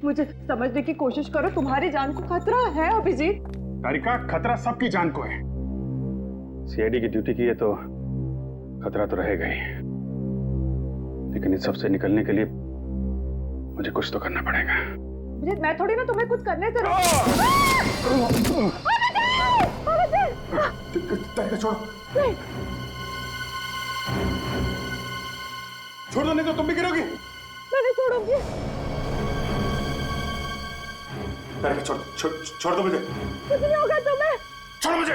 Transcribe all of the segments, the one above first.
मुझे समझने की कोशिश करो, तुम्हारी जान को खतरा है अभिजीत। तारिका, खतरा सबकी जान को है। सीआईडी की ड्यूटी की है तो खतरा तो रहेगा ही, लेकिन इस सब से निकलने के लिए मुझे कुछ तो करना पड़ेगा। अभिजीत, मैं थोड़ी ना तुम्हें कुछ करने से तारिका छोड़ो, नहीं। छोड़ दो, नहीं तो तुम भी गिरोगी। मैं नहीं छोड़ूंगी। तारिका छोड़ दो मुझे। कुछ नहीं होगा तुम्हें। छोड़ो मुझे।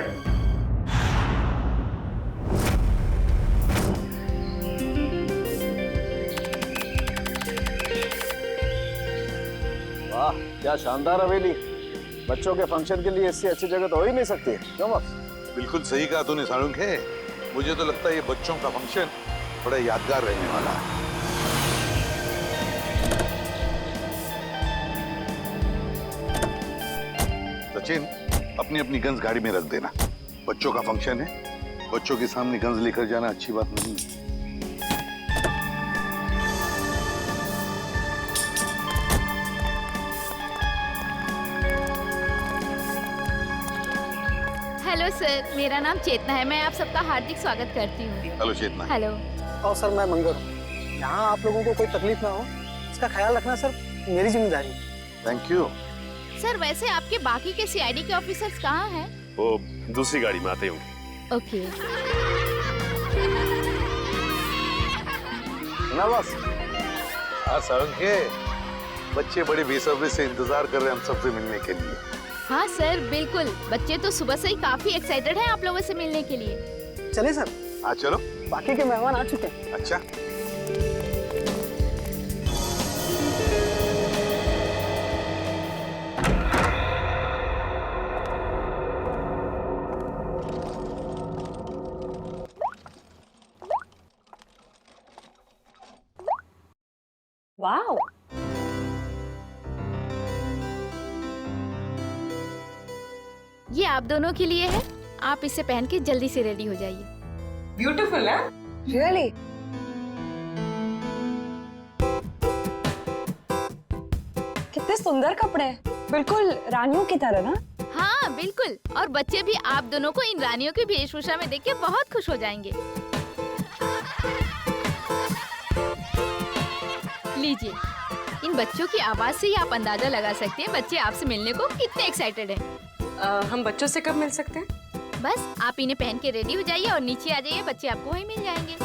वाह, क्या शानदार हवेली। बच्चों के फंक्शन के लिए इससे अच्छी जगह तो हो ही नहीं सकती है, क्यों बॉस? बिल्कुल सही कहा तूने सालुंख है। मुझे तो लगता है ये बच्चों का फंक्शन बड़ा यादगार रहने वाला है। सचिन, अपनी अपनी गन्स गाड़ी में रख देना। बच्चों का फंक्शन है, बच्चों के सामने गन्स लेकर जाना अच्छी बात नहीं है। हेलो सर, मेरा नाम चेतना है। मैं आप सबका हार्दिक स्वागत करती हूँ। हेलो चेतना। हेलो। और सर, मैं मंगर हूँ। यहाँ आप लोगों को कोई तकलीफ ना हो, इसका ख्याल रखना सर मेरी जिम्मेदारी है। Thank you. सर, वैसे आपके बाकी के सीआईडी के ऑफिसर्स कहाँ हैं? वो दूसरी गाड़ी में आते होंगे। ओके। ना बॉस? हाँ सालुंख है, बच्चे बड़े बेसब्री से इंतजार कर रहे हैं हम सबसे मिलने के लिए। हाँ सर, बिल्कुल। बच्चे तो सुबह से ही काफी एक्साइटेड हैं आप लोगों से मिलने के लिए। चलिए सर। हाँ चलो। बाकी के मेहमान आ चुके हैं। अच्छा। वाओ, ये आप दोनों के लिए है। आप इसे पहन के जल्दी से रेडी हो जाइए। ब्यूटीफुल है। रियली? कितने सुंदर कपड़े हैं, बिल्कुल रानियों की तरह ना। हाँ बिल्कुल, और बच्चे भी आप दोनों को इन रानियों की वेशभूषा में देख के बहुत खुश हो जाएंगे। लीजिए, इन बच्चों की आवाज से ही आप अंदाजा लगा सकते हैं बच्चे आपसे मिलने को कितने एक्साइटेड हैं। हम बच्चों से कब मिल सकते हैं? बस आप इन्हें पहन के रेडी हो जाइए और नीचे आ जाइए, बच्चे आपको वहीं मिल जाएंगे।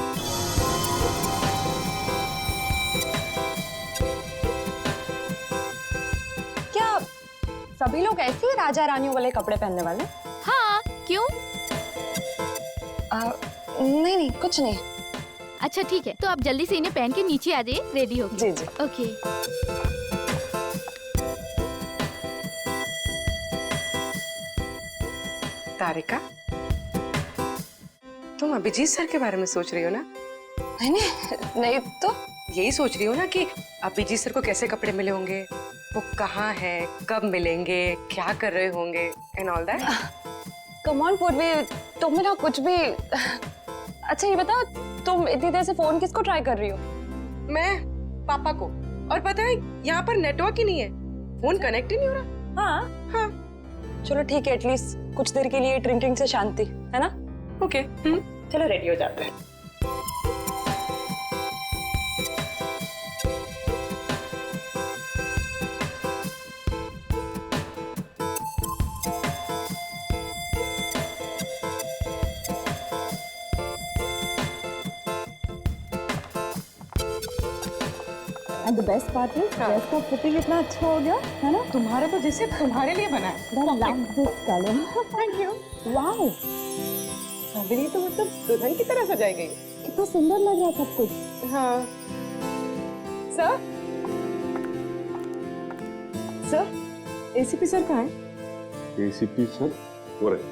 क्या सभी लोग ऐसे ही राजा रानियों वाले कपड़े पहनने वाले? हाँ, क्यों? नहीं नहीं, कुछ नहीं। अच्छा ठीक है, तो आप जल्दी से इन्हें पहन के नीचे आ जाइए, रेडी हो जी जी। ओके। तारिका, तुम अभिजीत सर के बारे में सोच रही हो ना? नहीं तो यही सोच रही हो ना कि अभिजीत सर को कैसे कपड़े मिले होंगे, वो कहाँ है, कब मिलेंगे, क्या कर रहे होंगे and all that. Come on पूर्वी, तुम ना कुछ भी। अच्छा ये बताओ, तुम इतनी देर से फोन किसको ट्राई कर रही हो? मैं पापा को, और पता है यहाँ पर नेटवर्क ही नहीं है, फोन कनेक्ट ही नहीं हो रहा। हाँ, चलो ठीक है, एटलीस्ट कुछ देर के लिए ड्रिंकिंग से शांति, है ना? ओके। चलो रेडी हो जाते हैं। And the best part is, dress का फिटिंग इतना अच्छा हो गया, है ना? तुम्हारा तो जैसे तुम्हारे लिए बना है। I love this color. Thank you. Wow, अभी तो मतलब दुल्हन की तरह सजाई गई। कितना सुंदर लग रहा है सब कुछ। हाँ। सर, एसीपी सर कहाँ है? एसीपी सर हो रहे।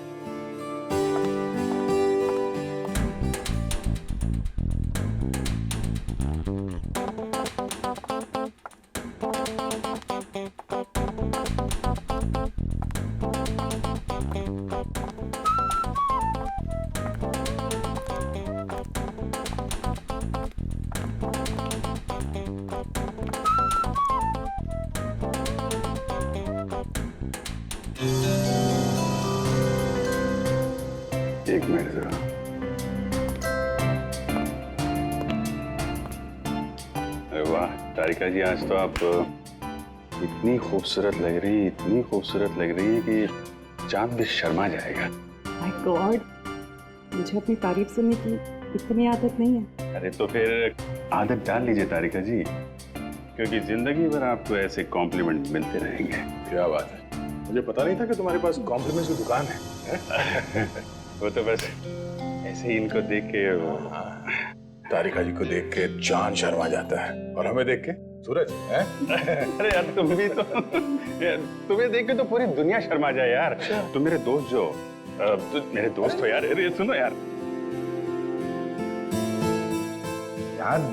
मिनट जरा। अरे वाह तारिका जी, आज तो आप इतनी खूबसूरत लग रही, इतनी खूबसूरत लग रही है कि चांद भी शर्मा जाएगा। माय गॉड, मुझे अपनी तारीफ सुनने की इतनी आदत नहीं है। अरे तो फिर आदत डाल लीजिए तारिका जी, क्योंकि जिंदगी भर आपको ऐसे कॉम्प्लीमेंट मिलते रहेंगे। क्या बात है, मुझे पता नहीं था कि तुम्हारे पास कॉम्प्लीमेंट्स की दुकान है। वो तो बस ऐसे ही इनको देख के तारिका जी को देख के चांद शर्मा जाता है और हमें देख के सूरज है। अरे यार तुम भी तो तुम्हें देख के तो पूरी दुनिया शर्मा जाए यार। तुम मेरे दोस्त जो मेरे दोस्त हो यार। अरे सुनो यार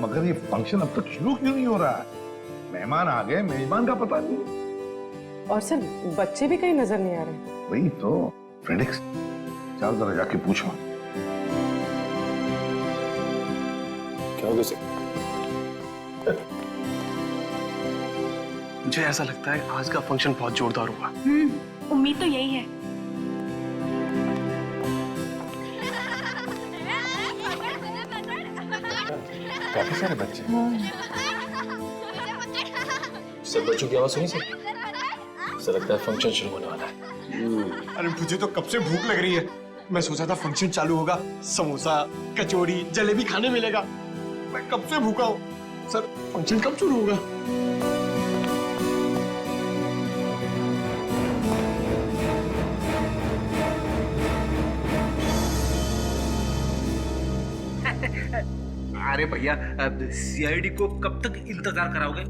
मगर ये फंक्शन अब तक शुरू क्यों नहीं हो रहा है? मेहमान आ गए, मेजबान का पता नहीं। और सर बच्चे भी कहीं नजर नहीं आ रहे। वही तो फ्रेडिक्स, चल जरा जाके पूछो। क्या हो गया सर? मुझे ऐसा लगता है आज का फंक्शन बहुत जोरदार होगा। उम्मीद तो यही है। काफी सारे बच्चे। सब बच्चों की आवाज सुनी सर? ऐसा लगता है फंक्शन शुरू होने वाला है। अरे मुझे तो कब से भूख लग रही है। मैं सोचा था फंक्शन चालू होगा, समोसा, कचौड़ी, जलेबी खाने मिलेगा। मैं कब से भूखा हूँ। सर फंक्शन कब शुरू होगा? अरे भैया, सीआईडी को कब तक इंतजार कराओगे?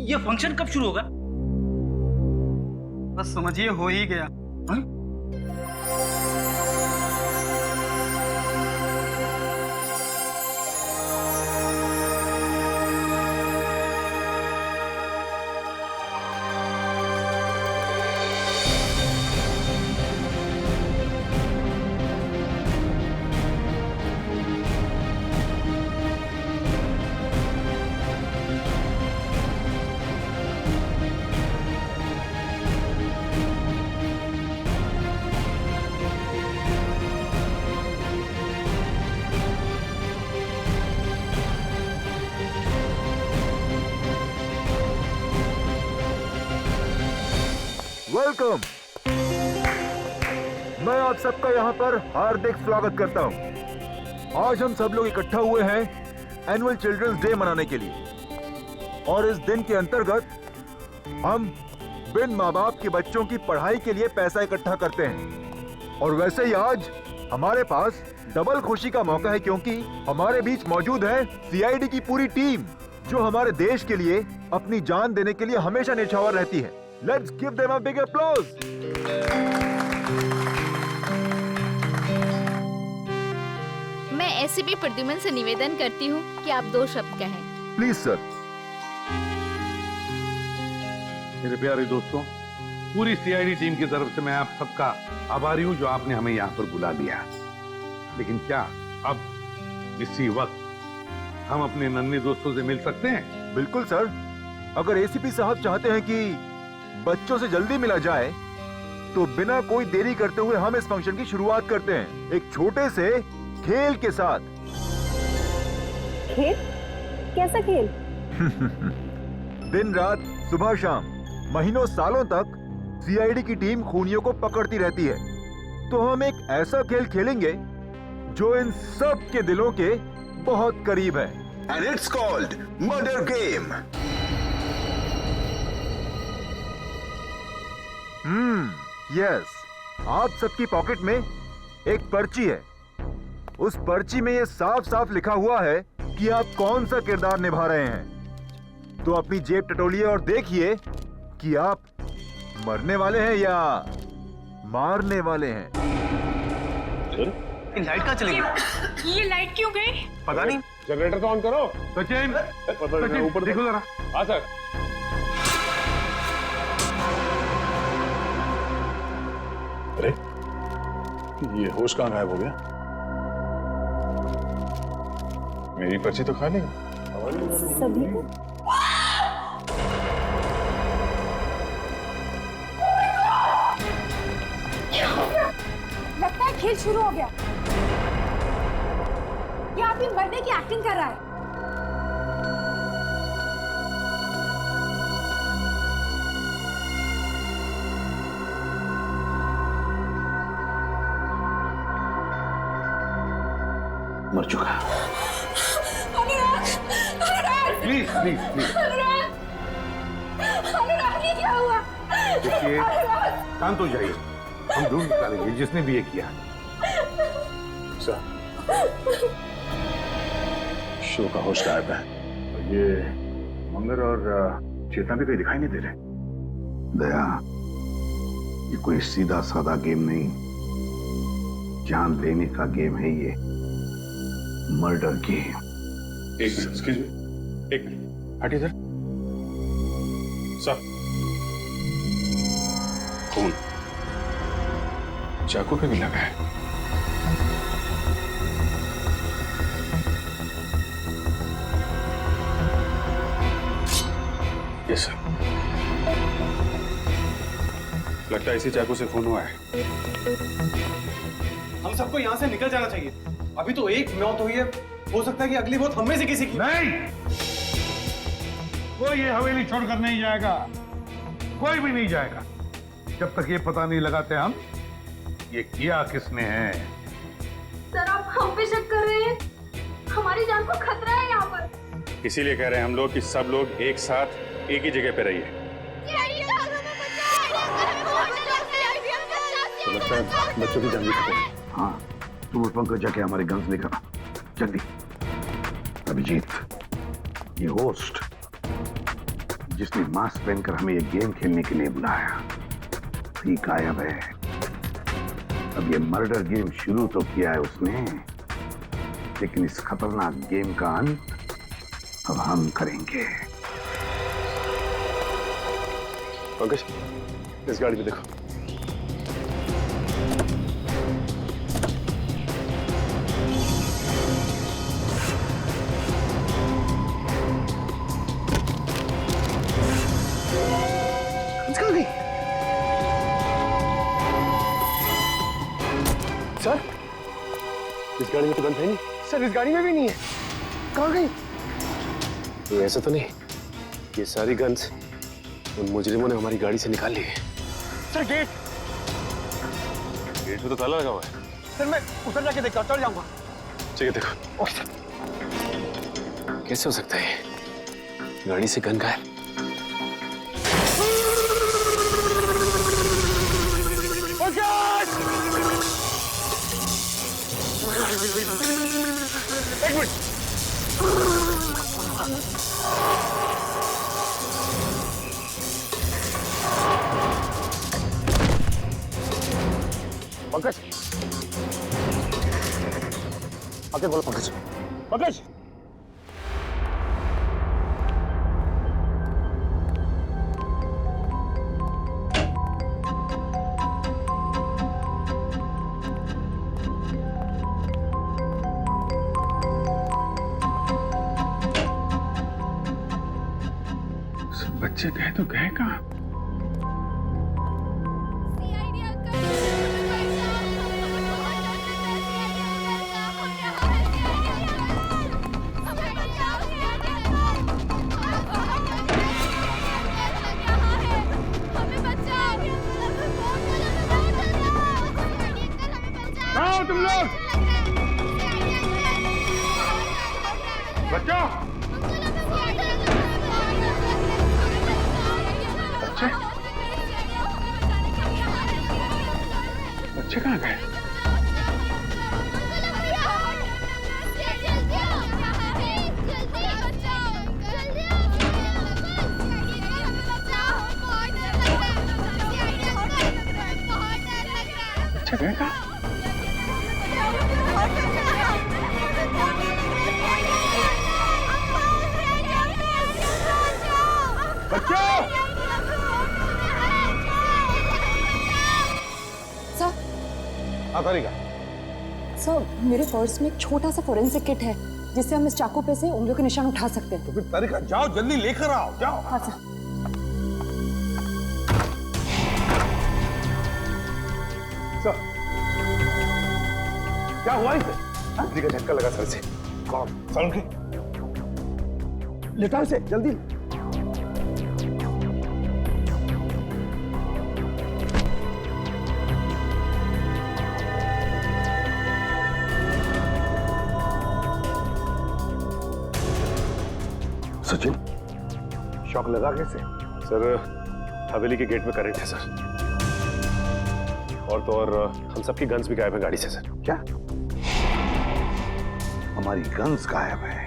ये फंक्शन कब शुरू होगा? बस समझिए हो ही गया। हाँ? वेलकम। मैं आप सबका यहाँ पर हार्दिक स्वागत करता हूँ। आज हम सब लोग इकट्ठा हुए हैं एनुअल चिल्ड्रंस डे मनाने के लिए, और इस दिन के अंतर्गत हम बिन माँ बाप के बच्चों की पढ़ाई के लिए पैसा इकट्ठा करते हैं। और वैसे ही आज हमारे पास डबल खुशी का मौका है, क्योंकि हमारे बीच मौजूद है सीआईडी की पूरी टीम, जो हमारे देश के लिए अपनी जान देने के लिए हमेशा न्यौछावर रहती है। Let's give them a big applause. मैं एसीपी प्रद्युमन से निवेदन करती हूँ कि आप 2 शब्द कहें। Please sir. मेरे प्यारे दोस्तों, पूरी सीआईडी टीम की तरफ से मैं आप सबका आभारी हूं जो आपने हमें यहाँ पर बुला लिया। लेकिन क्या अब इसी वक्त हम अपने नन्हे दोस्तों से मिल सकते हैं? बिल्कुल सर। अगर एसीपी साहब चाहते हैं कि बच्चों से जल्दी मिला जाए, तो बिना कोई देरी करते हुए हम इस फंक्शन की शुरुआत करते हैं एक छोटे से खेल के साथ। खेल? कैसा खेल? दिन रात, सुबह शाम, महीनों सालों तक सीआईडी की टीम खूनियों को पकड़ती रहती है। तो हम एक ऐसा खेल खेलेंगे जो इन सब के दिलों के बहुत करीब है। And it's called Murder Game. Yes. आप सबकी पॉकेट में एक पर्ची है। उस पर्ची में ये साफ साफ लिखा हुआ है कि आप कौन सा किरदार निभा रहे हैं। तो अपनी जेब टटोलिए और देखिए कि आप मरने वाले हैं या मारने वाले हैं। लाइट कहाँ चली गई? ये लाइट क्यों गई? पता नहीं। जनरेटर तो ऑन करो। सचिन, ऊपर देखो जरा। हाँ सर। अरे ये होश कहाँ गायब हो गया? मेरी पर्ची तो खाली है। सभी को लगता है खेल शुरू हो गया। यहाँ पे मरने की एक्टिंग कर रहा है। मर चुका। प्लीज प्लीज प्लीज ये क्या हुआ? देखिए, शांत हो जाइए, हम ढूंढ निकालेंगे जिसने भी ये किया। सर, शो का होस्ट गायब है। ये मंगर और चेतना भी कहीं दिखाई नहीं दे रहे। दया, ये कोई सीधा साधा गेम नहीं, जान लेने का गेम है ये, मर्डर गेम। एक्सक्यूज मी, एक मिनट हटिए सर। खून चाकू पे भी लगा है। यस सर, लगता है इसी चाकू से खून हुआ है। हम सबको यहाँ से निकल जाना चाहिए। अभी तो एक मौत हुई है, हो सकता है कि अगली मौत हम में से किसी की। नहीं, कोई ये हवेली छोड़कर नहीं जाएगा, कोई भी नहीं जाएगा जब तक ये पता नहीं लगाते हम ये किया किसने है। सर आप हम पे शक कर रहे हैं? हमारी जान को खतरा है यहाँ पर। इसीलिए कह रहे हैं हम लोग कि सब लोग एक साथ एक ही जगह पे रहिए। तो लगता है बच्चों की जान भी खतरे है। हाँ, तुम उस पंकज जाके हमारे गन्स लेकर आ, जल्दी। अभिजीत, ये होस्ट जिसने मास्क पहनकर हमें ये गेम खेलने के लिए बुलाया, ही गायब है। अब ये मर्डर गेम शुरू तो किया है उसने, लेकिन इस खतरनाक गेम का अंत अब हम करेंगे। पंकज, इस गाड़ी में देखो। सर, इस गाड़ी में तो गन है नहीं। सर इस गाड़ी में भी नहीं है, कहाँ गई? तो ऐसा तो नहीं ये सारी गन्स उन मुजरिमों ने हमारी गाड़ी से निकाल ली है। सर गेट में तो ताला लगा हुआ है। सर मैं उधर जाके देखता हूँ, चल जाऊंगा। ठीक है, देखो। Okay sir. कैसे हो सकता है गाड़ी से गन गायब? एक मिनट। पंकज, आगे बोलो पंकज। पंकज, बच्चे गए तो गए कहाँ? आओ तुम लोग, बच्चों। बच्चे कहाँ गए? बच्चे गए कहाँ? सर, मेरे पर्स में एक छोटा सा फोरेंसिक किट है जिससे हम इस चाकू पे से उंगलियों के निशान उठा सकते हैं। तो फिर तारिका जाओ, जल्दी लेकर आओ, जाओ। हाँ सर। सर, क्या हुआ इसे? बिजली का झटका लगा सर से। सालुंखे लेटा इसे जल्दी। सचिन, शॉक लगा कैसे? सर, हवेली के गेट में करंट है सर। और तो और हम सबकी गन्स भी गायब है गाड़ी से सर। क्या? हमारी गन्स गायब है?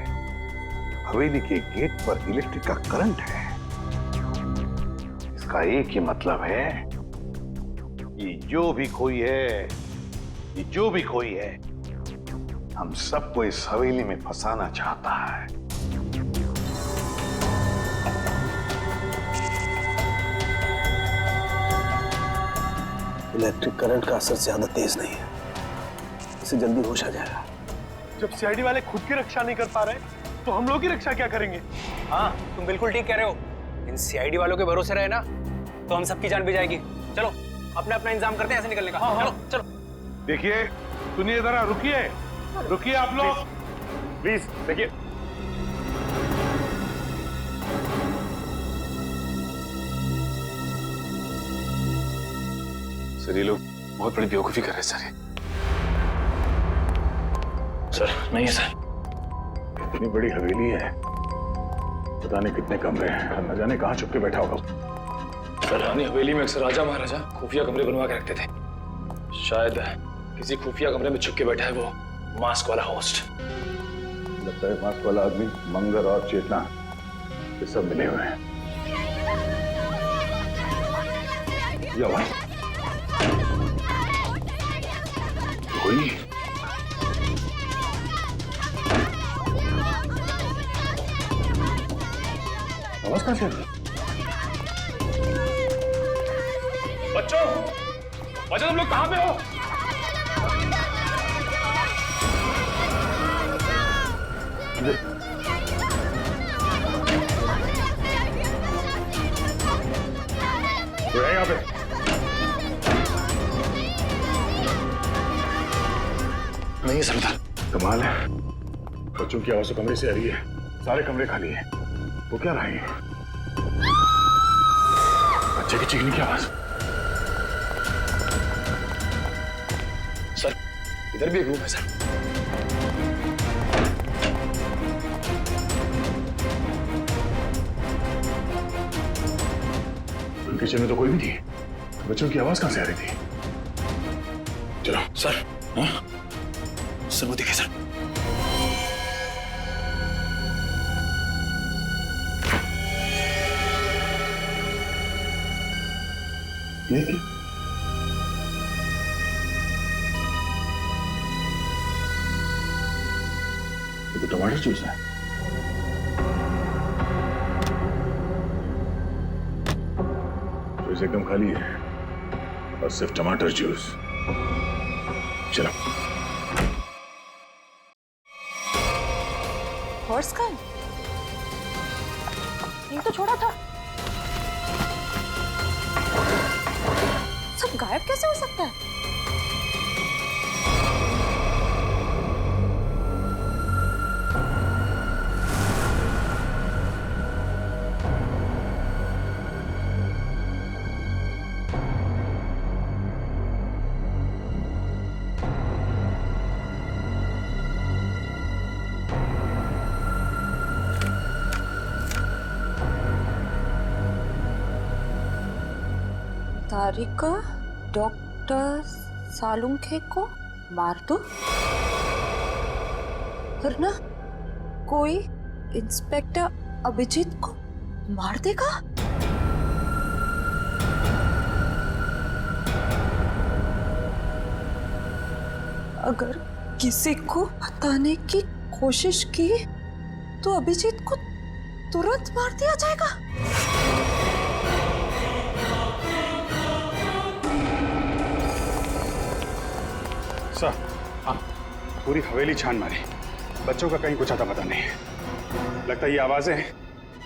हवेली के गेट पर इलेक्ट्रिक का करंट है। इसका एक ही मतलब है, ये जो भी कोई है, हम सबको इस हवेली में फंसाना चाहता है। इलेक्ट्रिक करंट का असर ज्यादा तेज नहीं है, इसे जल्दी होश आ जाएगा। जब सीआईडी वाले खुद की रक्षा नहीं कर पा रहे तो हम लोग की रक्षा क्या करेंगे? हाँ, तुम बिल्कुल ठीक कह रहे हो। इन सीआईडी वालों के भरोसे रहे ना तो हम सबकी जान भी जाएगी। चलो अपना अपना इंतजाम करते हैं ऐसे निकलने का। चलो चलो। देखिए, सुनिए जरा, रुकिए आप लोग प्लीज। देखिए, सर ये लोग बहुत बड़ी बेवकूफी कर रहे हैं सर। सर नहीं है सर, इतनी बड़ी हवेली है, पता नहीं कितने कमरे हैं, न जाने कहाँ छुप के बैठा होगा। सर रानी हवेली में अक्सर राजा महाराजा खुफिया कमरे बनवा के रखते थे। शायद किसी खुफिया कमरे में छुप के बैठा है वो मास्क वाला होस्ट। लगता है मास्क वाला आदमी मंगर और चेतना ये सब मिले हुए हैं। या कोई आवाज कहां से आ रही है? बच्चों तुम लोग कहां पे हो? वो है यहाँ पे। नहीं है सरदार। कमाल है, बच्चों की आवाज कमरे से आ रही है, सारे कमरे खाली हैं। वो क्या रहा है? बच्चे की चीखने की आवाज। सर इधर भी एक रूम है सर। किचन में तो कोई भी नहीं, बच्चों की आवाज कहां से आ रही थी? चलो सर। हाँ? सर वो देखे सर। ये क्या? ये तो टमाटर जूस है। फ्रिज एकदम खाली है और सिर्फ टमाटर जूस। चलो। हॉर्स का ये तो छोड़ा था, सब गायब कैसे हो सकता है? तारिका डॉक्टर सालुंखे को मार दो, वरना कोई इंस्पेक्टर अभिजीत को मार देगा। अगर किसी को बताने की कोशिश की तो अभिजीत को तुरंत मार दिया जाएगा। सर, हाँ, पूरी हवेली छान मारी, बच्चों का कहीं कुछ आता पता नहीं। लगता है ये आवाजें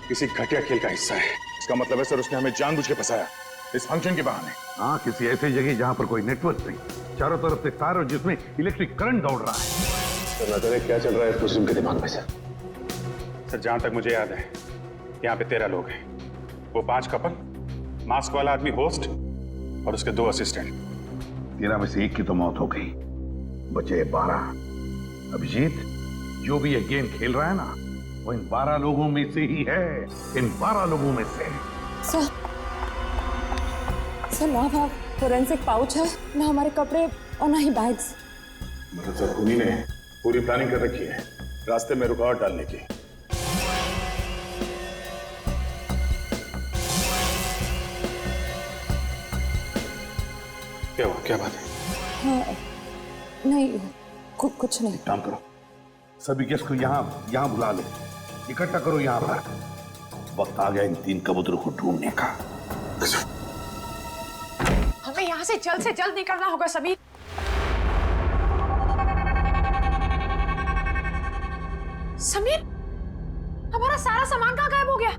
किसी घटिया खेल का हिस्सा है। इसका मतलब है सर उसने हमें जानबूझ के फंसाया इस फंक्शन के बहाने। हाँ, किसी ऐसी जगह जहां पर कोई नेटवर्क नहीं, चारों तरफ से तार और जिसमें इलेक्ट्रिक करंट दौड़ रहा है। सर ना जाने क्या चल रहा है इस मुस्लिम के दिमाग में सर। सर जहां तक मुझे याद है यहाँ पे 13 लोग हैं। वो 5 कपल, मास्क वाला आदमी होस्ट और उसके 2 असिस्टेंट। 13 में से 1 की तो मौत हो गई, बचे 12। अभिजीत, जो भी ये गेम खेल रहा है ना, वो इन 12 लोगों में से ही है, इन 12 लोगों में से। सर ना वहाँ फोरेंसिक पाउच है, ना हमारे कपड़े और ना ही बैग्स। मतलब सर उन्हीं ने पूरी प्लानिंग कर रखी है रास्ते में रुकावट डालने की। क्या हुआ, क्या बात है? हाँ, नहीं कुछ नहीं। काम करो, सभी गेस्ट को यहाँ बुला लो, इकट्ठा करो यहाँ पर। वक्त आ गया इन 3 कबूतरों को ढूंढने का। हमें यहाँ से जल्द निकलना होगा समीर। समीर, हमारा सारा सामान कहाँ गायब हो गया?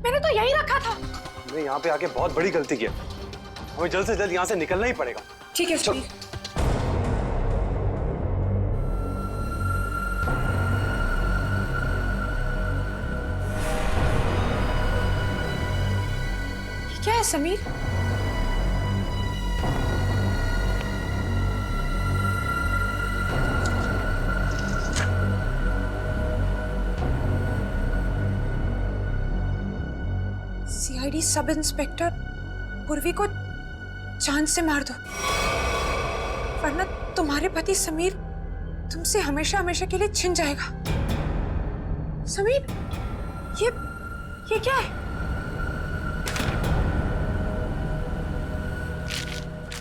मैंने तो यही रखा था। हमने यहाँ पे आके बहुत बड़ी गलती की है, हमें जल्द से जल्द यहाँ से निकलना ही पड़ेगा। ठीक है समीर। क्या है समीर? सीआईडी सब इंस्पेक्टर पूर्वी को जान से मार दो, वरना तुम्हारे पति समीर तुमसे हमेशा हमेशा के लिए छिन जाएगा। समीर, ये क्या है?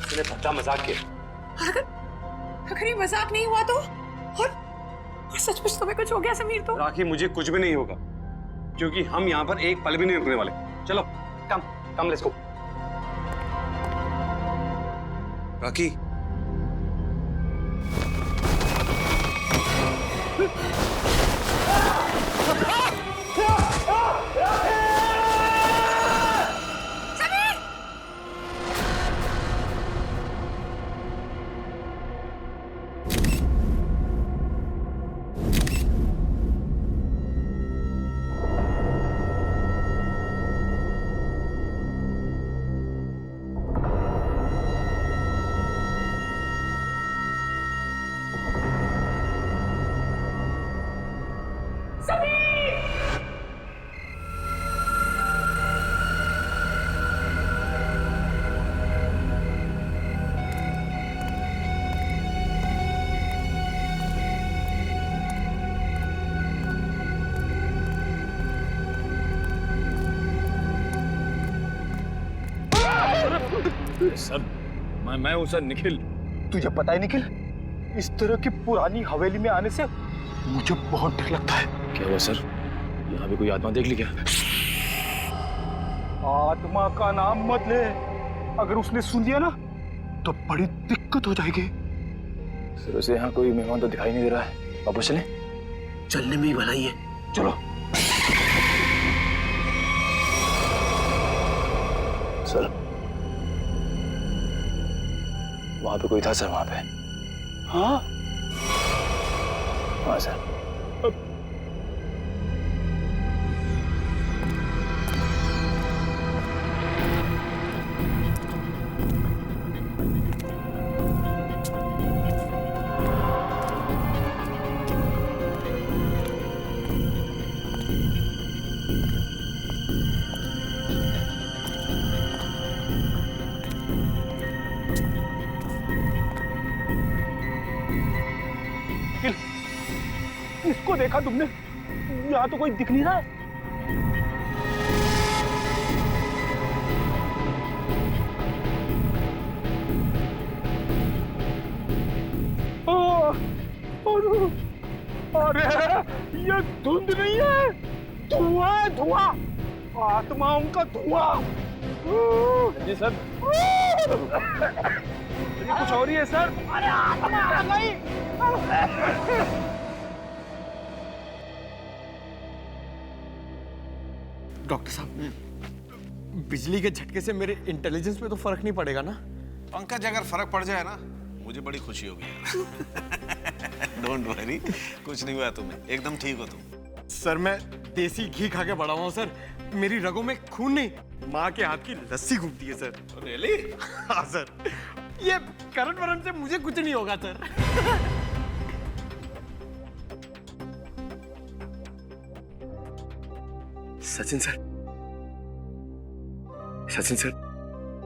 तूने भद्दा मजाक किया। अगर ये मजाक नहीं हुआ तो और सचमुच तुम्हें कुछ हो गया समीर तो? राखी, मुझे कुछ भी नहीं होगा, क्योंकि हम यहाँ पर एक पल भी नहीं रुकने वाले। चलो come let's go. Rakhi, sir मैं हूं सर, निखिल। तुझे पता है निखिल, इस तरह की पुरानी हवेली में आने से मुझे बहुत डर लगता है। क्या हुआ सर? यहाँ भी कोई आत्मा देख ली क्या? आत्मा का नाम मत ले, अगर उसने सुन लिया ना तो बड़ी दिक्कत हो जाएगी। सर वैसे यहाँ कोई मेहमान तो दिखाई नहीं दे रहा है, वापस चलें? चलने में ही भलाई है, चलो। सर वहां पे कोई था सर, वहां पे। हाँ सर। इसको देखा तुमने? यहाँ तो कोई दिख नहीं रहा है। अरे ये धुंध नहीं है, धुआं है, धुआं, आत्माओं का धुआं। जी सर। ये कुछ और ही है सर। अरे आत्मा आ गई। डॉक्टर साहब, बिजली के झटके से मेरे इंटेलिजेंस पे तो फर्क नहीं पड़ेगा ना? पंकज, अगर फर्क पड़ जाए ना मुझे बड़ी खुशी होगी। डोंट वरी, कुछ नहीं हुआ तुम्हें, एकदम ठीक हो तुम। सर मैं देसी घी खा के बड़ा हुआ हूँ सर, मेरी रगों में खून नहीं, माँ के हाथ की लस्सी घूमती है सर। रियली? हाँ सर, ये करण वरण से मुझे कुछ नहीं होगा sir. Sachin sir, Sachin sir,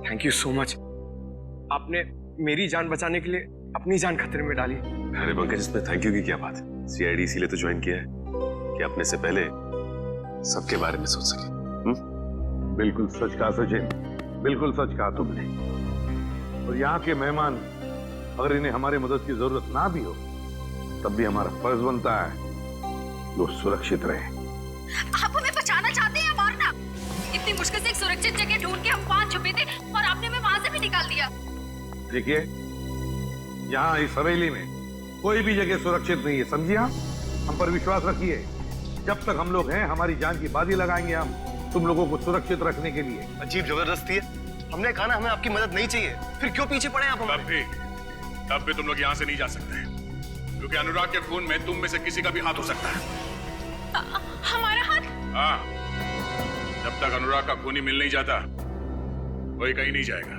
thank you so much. आपने मेरी जान बचाने के लिए अपनी जान खतरे में डाली। अरे पंकज, इसमें थैंक यू की क्या बात है? सीआईडी इसीलिए तो ज्वाइन किया है कि अपने से पहले सबके बारे में सोच सके। बिल्कुल सच कहा सचिन, बिल्कुल सच कहा तुमने। और यहाँ के मेहमान अगर इन्हें हमारी मदद की जरूरत ना भी हो, तब भी हमारा फर्ज बनता है वो सुरक्षित रहे। आप हमें बचाना चाहते हैं या मारना? इतनी मुश्किल से एक सुरक्षित जगह ढूंढ के हम वहां छुपे थे और आपने हमें वहां से भी निकाल दिया। देखिए, यहाँ इस हवेली में कोई भी जगह सुरक्षित नहीं है, समझिए? हम पर विश्वास रखिए। जब तक हम लोग हैं, हमारी जान की बाजी लगाएंगे हम तुम लोगों को सुरक्षित रखने के लिए। अजीब जबरदस्ती है। हमने कहा ना हमें आपकी मदद नहीं चाहिए, फिर क्यों पीछे पड़े आप हमारे? तब भी तुम लोग यहाँ से नहीं जा सकते, क्योंकि अनुराग के खून में तुम में से किसी का भी हाथ हो सकता है। हमारा हाथ? हाँ, जब तक अनुराग का खून ही मिल नहीं जाता, कोई कहीं नहीं जाएगा।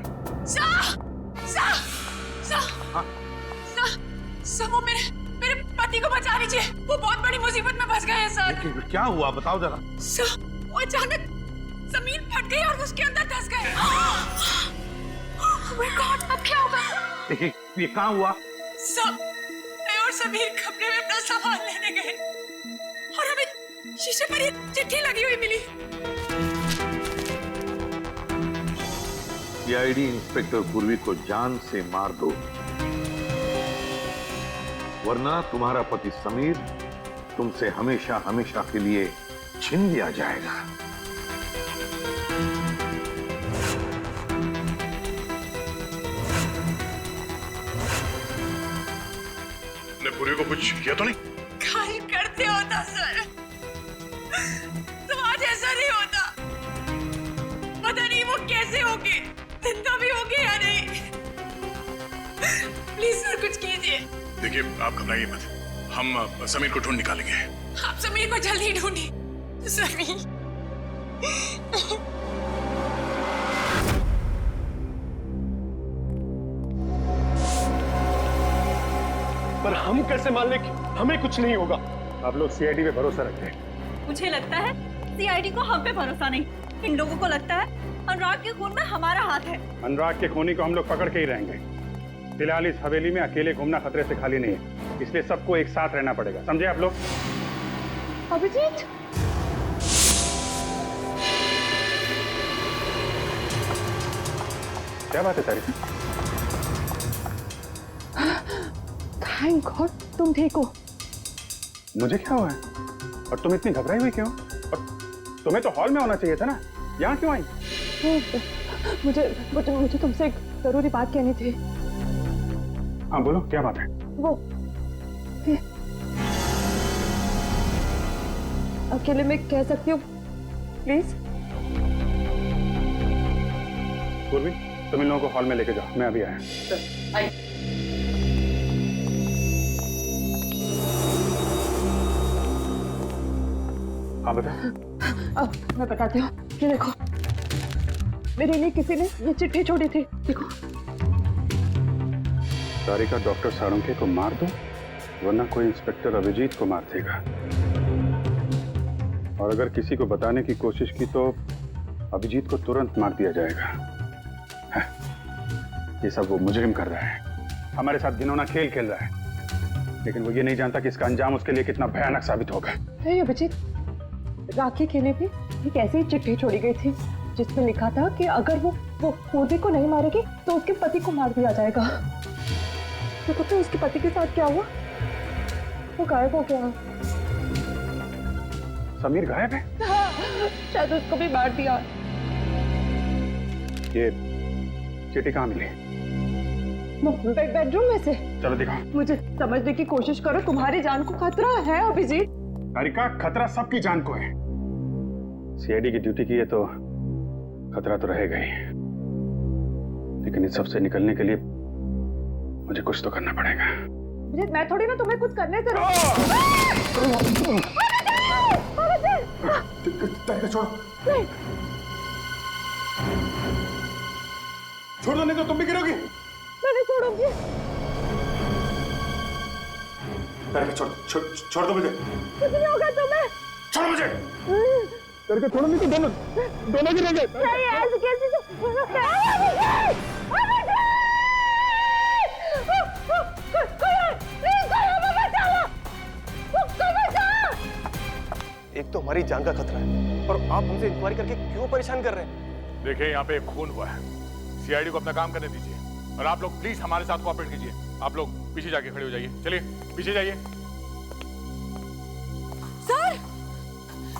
सर, वो मेरे पति को बचा लीजिए, वो बहुत बड़ी मुसीबत में फंस गए हैं सर। क्या हुआ बताओ जरा। सर, वो अचानक जमीन फट गई और उसके अंदर धंस गए। Oh my God, अब क्या होगा? देखिए, ये कहाँ हुआ? सर, मैं और समीर कमरे में अपना सामान लेने गए और हमें शीशे पर ये चिट्ठी लगी हुई मिली। सीआईडी इंस्पेक्टर पूर्वी को जान से मार दो, वरना तुम्हारा पति समीर तुमसे हमेशा हमेशा के लिए छीन लिया जाएगा। तुमने पूर्वी को कुछ किया तो नहीं? कल करते होता सर, तो आज ऐसा नहीं होता। पता नहीं वो कैसे होगी, जिंदा भी होगी या नहीं। प्लीज सर कुछ कीजिए। देखिए, आप घबराइए मत, हम समीर को ढूंढ निकालेंगे। आप समीर को जल्दी ढूंढिए। समीर, पर हम कैसे मान लें कि हमें कुछ नहीं होगा? आप लोग सीआईडी पे भरोसा रखते हैं। मुझे लगता है सीआईडी को हम पे भरोसा नहीं, इन लोगों को लगता है अनुराग के खून में हमारा हाथ है। अनुराग के खूनी को हम लोग पकड़ के ही रहेंगे। फिलहाल इस हवेली में अकेले घूमना खतरे से खाली नहीं है, इसलिए सबको एक साथ रहना पड़ेगा, समझे आप लोग? अभिजीत, क्या बात है तारीफ? थैंक गॉड तुम ठीक हो। मुझे क्या हुआ है? और तुम इतनी घबराई हुई क्यों? और तुम्हें तो हॉल में होना चाहिए था ना, यहाँ क्यों आई? मुझे तुमसे एक जरूरी बात कहनी थी। हाँ बोलो, क्या बात है? वो अकेले में कह सकती हूँ प्लीज? पूर्वी, तुम इन लोगों को हॉल में लेके जाओ, मैं अभी आया। हाँ बता। अब मैं बताती हूँ, ये देखो मेरे लिए किसी ने ये चिट्ठी छोड़ी थी, देखो। सारिका डॉक्टर साळुंखे को मार दो, वरना कोई इंस्पेक्टर अभिजीत को मार देगा। और अगर किसी को बताने की कोशिश की तो अभिजीत को तुरंत मार दिया जाएगा। ये सब वो मुजरिम कर रहा है, हमारे साथ घिनौना खेल खेल रहा है, लेकिन वो ये नहीं जानता कि इसका अंजाम उसके लिए कितना भयानक साबित होगा। अभिजीत, राखी के लिए भी एक ऐसी ही चिट्ठी छोड़ी गई थी जिसमें लिखा था कि अगर वो पूर्वी को नहीं मारेगी तो उसके पति को मार दिया जाएगा। तो पता है उसके पति के साथ क्या हुआ? वो गायब हो गया। समीर गायब है? हाँ, शायद उसको भी मार दिया। ये चिट्ठी कहाँ मिली? बेडरूम में से। चलो दिखाओ। मुझे समझने की कोशिश करो, तुम्हारी जान को खतरा है अभिजीत। सारिका, खतरा सबकी जान को है। सीआईडी की ड्यूटी की है तो खतरा तो रहेगा ही, लेकिन इस सबसे निकलने के लिए मुझे कुछ तो करना पड़ेगा। अभिजीत मैं थोड़ी ना तुम्हें कुछ करने से छोड़ो छोड़ दो, नहीं तो तुम भी गिरोगी। मैं नहीं छोड़ूंगी। छोड़ दो मुझे। कुछ नहीं होगा तुम्हें। छोड़ो मुझे। करके छोड़ो, नहीं तो दोनों गिरेंगे। नहीं ऐसे कैसे एक तो हमारी जान का खतरा है और आप हमसे इंक्वायरी करके क्यों परेशान कर रहे हैं? देखिए यहाँ पे एक खून हुआ है, सीआईडी को अपना काम करने दीजिए और आप लोग प्लीज हमारे साथ कोऑपरेट कीजिए। आप लोग पीछे जाके खड़े हो जाइए, चलिए पीछे जाइए। Sir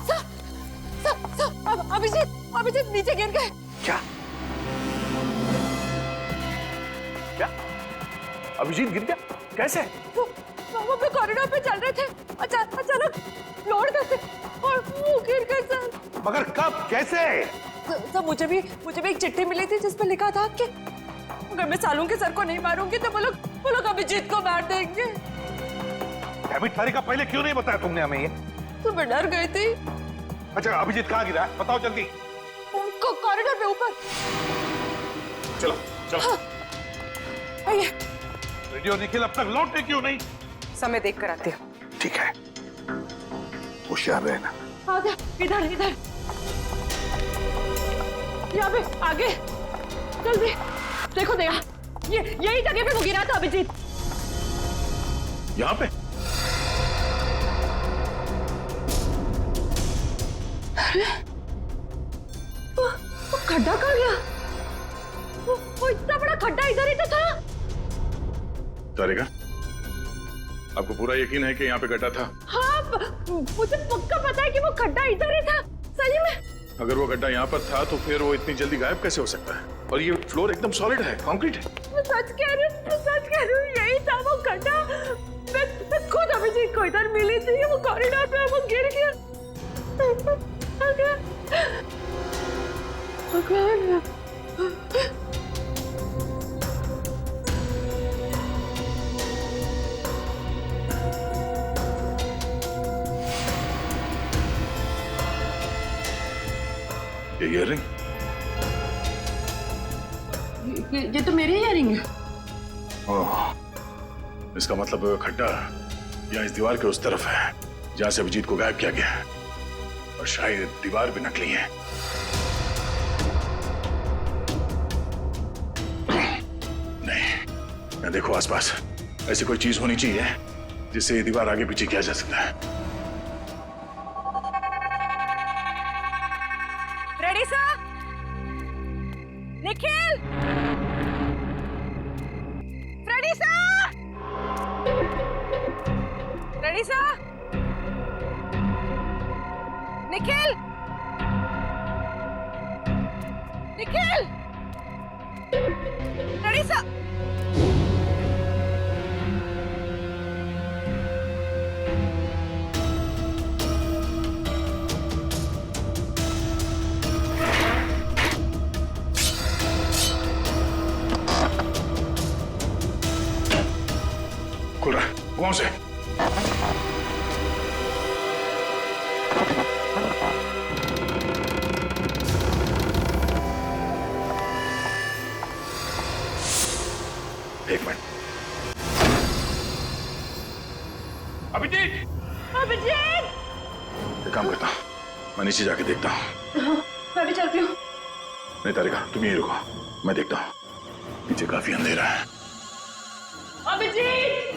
sir sir sir Abhijit नीचे गिर गए। क्या क्या अभिजीत गिर गया? कैसे? वो कॉरिडोर पे चल रहे थे, अचानक फ्लोर से और वो गिर गए सर। मगर कब, कैसे? सर मुझे भी एक चिट्ठी मिली थी जिस पे लिखा था कि अगर मैं सालू के सर को नहीं मारूंगी तो वो लोग अभिजीत को मार देंगे। तारीका पहले क्यों नहीं बताया तुमने हमें ये? तो मैं डर गई थी। अच्छा अभिजीत कहाँ गिरा है? बताओ जल्दी। कॉरिडोर पे ऊपर। चलो चलो। आइए। रेडियो निखिल अब तक लौटे क्यों नहीं? समय देख कर आते हो। ठीक है, होशियार रहना। आ गया, इधर यहाँ पे आगे जल्दी देखो दया, यही जगह पे वो गिरा था अभिजीत। यहाँ पे? अरे वो खड्डा कहाँ गया? वो इतना बड़ा खड्डा इधर ही तो था। तारिका, आपको पूरा यकीन है कि यहाँ पे गड्ढा था? हाँ, मुझे पक्का पता है कि वो खड्डा इधर ही था, सही में। अगर वो गड्ढा यहाँ पर था तो फिर वो इतनी जल्दी गायब कैसे हो सकता है? और ये फ्लोर एकदम सॉलिड है, कंक्रीट है। मैं सच कह रही हूँ, यही था वो गड्ढा। मैं खुद अभिजीत को इधर मिली थी, वो कॉरिडोर पे वो गिर गया। भगवान। ये ईयररिंग? ये तो मेरी ईयररिंग है। ओह, इसका मतलब खड्डा यहाँ इस दीवार के उस तरफ है जहाँ से अभिजीत को गायब किया गया है, और शायद दीवार भी नकली है। नहीं, देखो आसपास ऐसी कोई चीज होनी चाहिए जिससे ये दीवार आगे पीछे किया जा सकता है। Ready sir? Nikhil, ready sir? Ready sir? Nikhil, Nikhil, ready sir? खुल रहा है, वहां से। एक मिनट। अभिजीत! अभिजीत! एक काम करता हूं, मैं नीचे जाके देखता हूं। मैं भी चलती हूँ। नहीं तारिका, तुम यहीं रुको, मैं देखता हूं। नीचे काफी अंधेरा है। अभिजीत!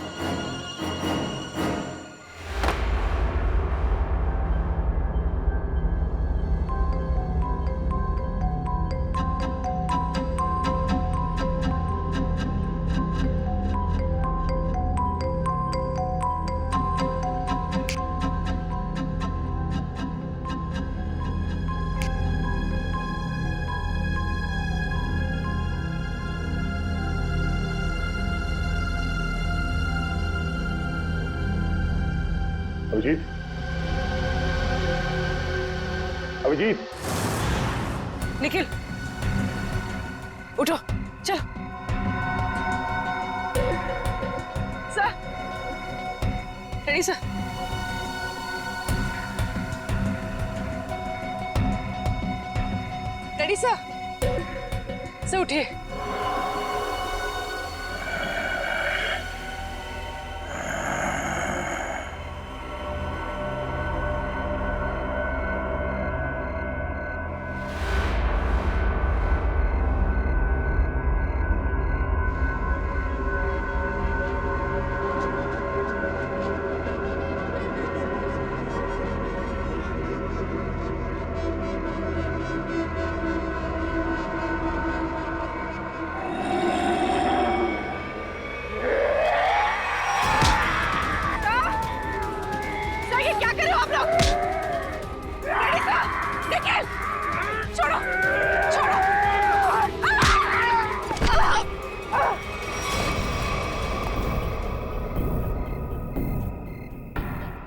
अभिजीत, अभिजीत, निखिल, उठो, चलो। Sir, daddy sir, daddy sir उठिए।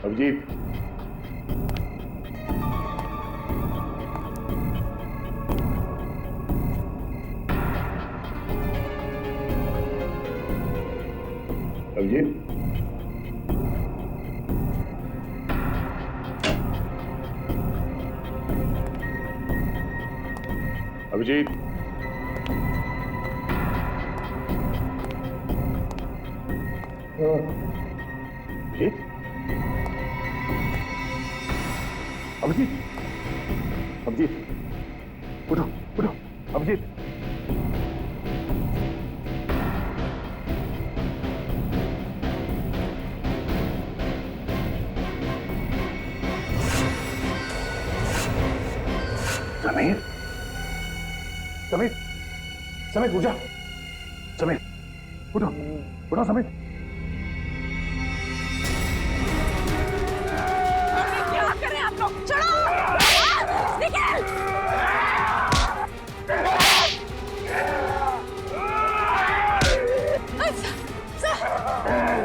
अभिजीत, अभिजीत, अभिजीत, अभिजीत, अभिजीत, अभिजीत, उठो उठो, अभिजीत। समीर, समीर, समीर उठ जा, समीर उठो उठो समीर। क्या कर रहे हैं आप लोग? चढ़ो, निकल।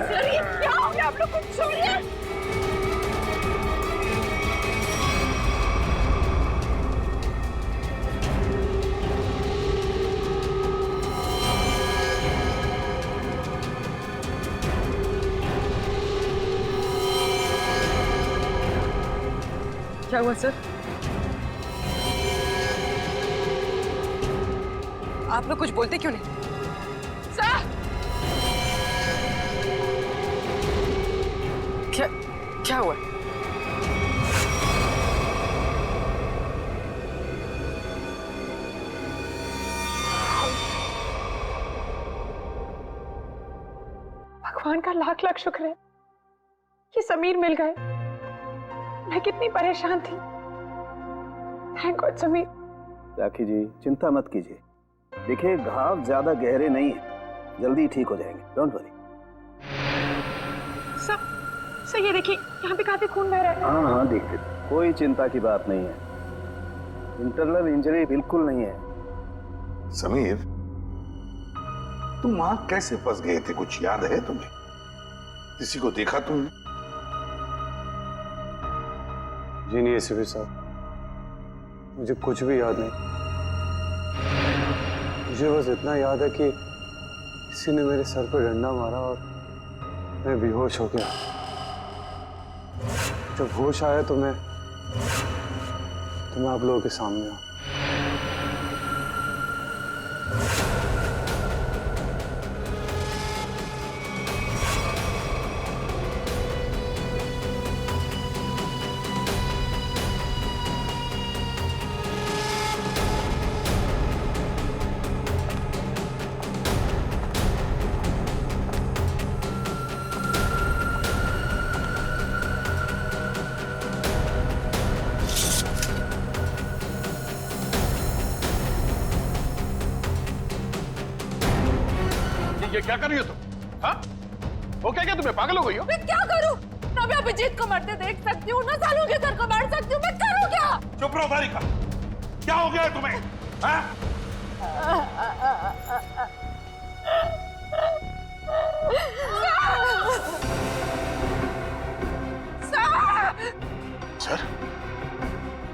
सर ये क्या हो गया आप लोग को? छोड़िए। क्या हुआ सर? आप लोग कुछ बोलते क्यों नहीं? सर क्या हुआ? भगवान का लाख लाख शुक्र है कि समीर मिल गए। मैं कितनी परेशान थी। Thank God Sameer. राखी जी चिंता मत कीजिए, देखिए घाव ज्यादा गहरे नहीं है, जल्दी ठीक हो जाएंगे, डोंट वरी। सर ये देखिए यहाँ पे काफी खून बह रहा है। हाँ हाँ देखते, कोई चिंता की बात नहीं है, इंटरनल इंजरी बिल्कुल नहीं है। समीर, तुम वहां कैसे फंस गए थे, कुछ याद है तुम्हें? किसी को देखा तुमने? जी नहीं एसीपी साहब, मुझे कुछ भी याद नहीं। मुझे बस इतना याद है कि किसी ने मेरे सर पर डंडा मारा और मैं बेहोश हो गया। जब होश आया तो मैं आप लोगों के सामने हूं। ये क्या कर रही हो तुम? हाँ? वो क्या तुम्हें पागल हो गई हो? मैं क्या करूं? ना मैं अभिजीत को मरते देख सकती हूँ, ना सालू के सर को मार सकती हूँ, मैं करूं क्या? चुप रहो तारिका, क्या हो गया है तुम्हें? हाँ? सर,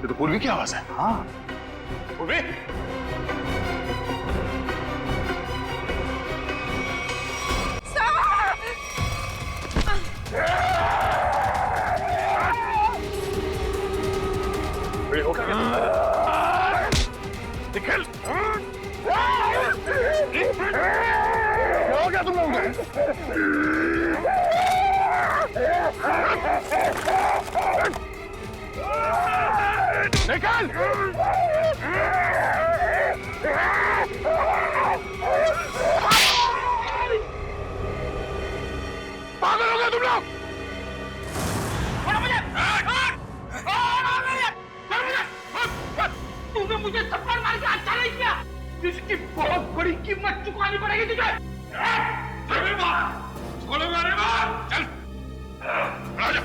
ये तो पूर्वी की आवाज है। हाँ पूर्वी, निकल। क्या हो गया तुम लोगों को? निकल। पागल हो गए तुम लोग? तूने मुझे थप्पड़ मार के अच्छा नहीं किया, इसकी बहुत बड़ी कीमत चुकानी पड़ेगी तुझे। चल राजा।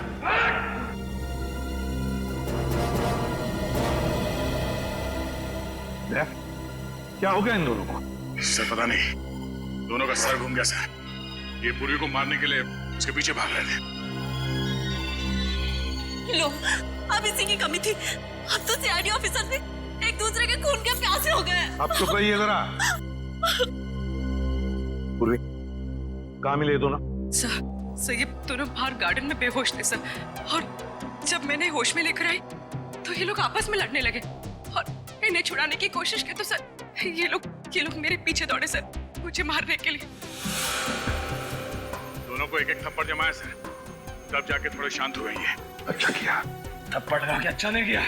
क्या हो गया इन दोनों को? सर पता नहीं, दोनों का सर घूम गया सर। ये पूर्वी को मारने के लिए उसके पीछे भाग रहे थे। लो, अब इसी की कमी थी। अब तो सीआईडी ऑफिसर से एक दूसरे के खून के प्यासे हो गए। अब तो कहिए जरा। पूर्वी, कहाँ मिले दोनों? सर ये दोनों बाहर गार्डन में बेहोश थे सर, और जब मैंने होश में लेकर आई तो ये लोग आपस में लड़ने लगे और इन्हें छुड़ाने की कोशिश की तो सर ये लोग मेरे पीछे दौड़े सर, मुझे मारने के लिए। दोनों को एक एक थप्पड़ जमाया सर, तब जाके थोड़े शांत हो गई है। अच्छा किया, थप्पड़ लगा के अच्छा नहीं किया।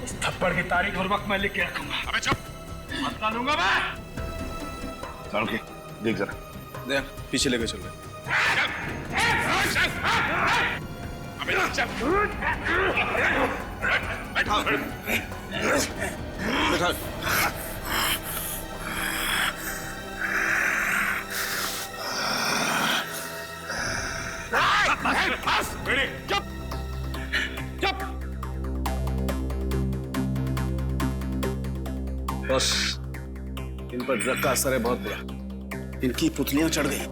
इस थप्पड़ की तारीख और वक्त मैं लिख के रखूंगा। अबे चुप, मत डालूंगा मैं। चल के देख जरा, देख पीछे लेके चल रहे। बैठा बैठा। चुप चुप। बस इन पर ड्रग का असर है बहुत बुरा, इनकी पुतलियां चढ़ गई।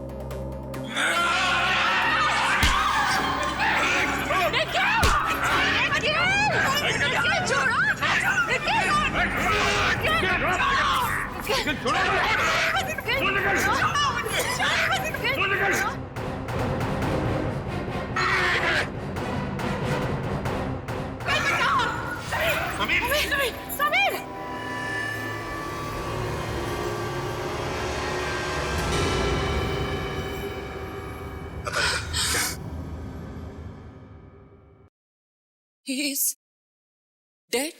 Sameer! He is dead.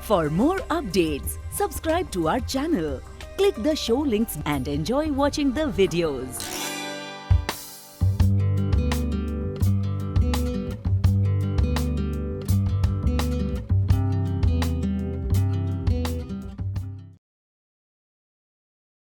For more updates, subscribe to our channel, click the show links and enjoy watching the videos.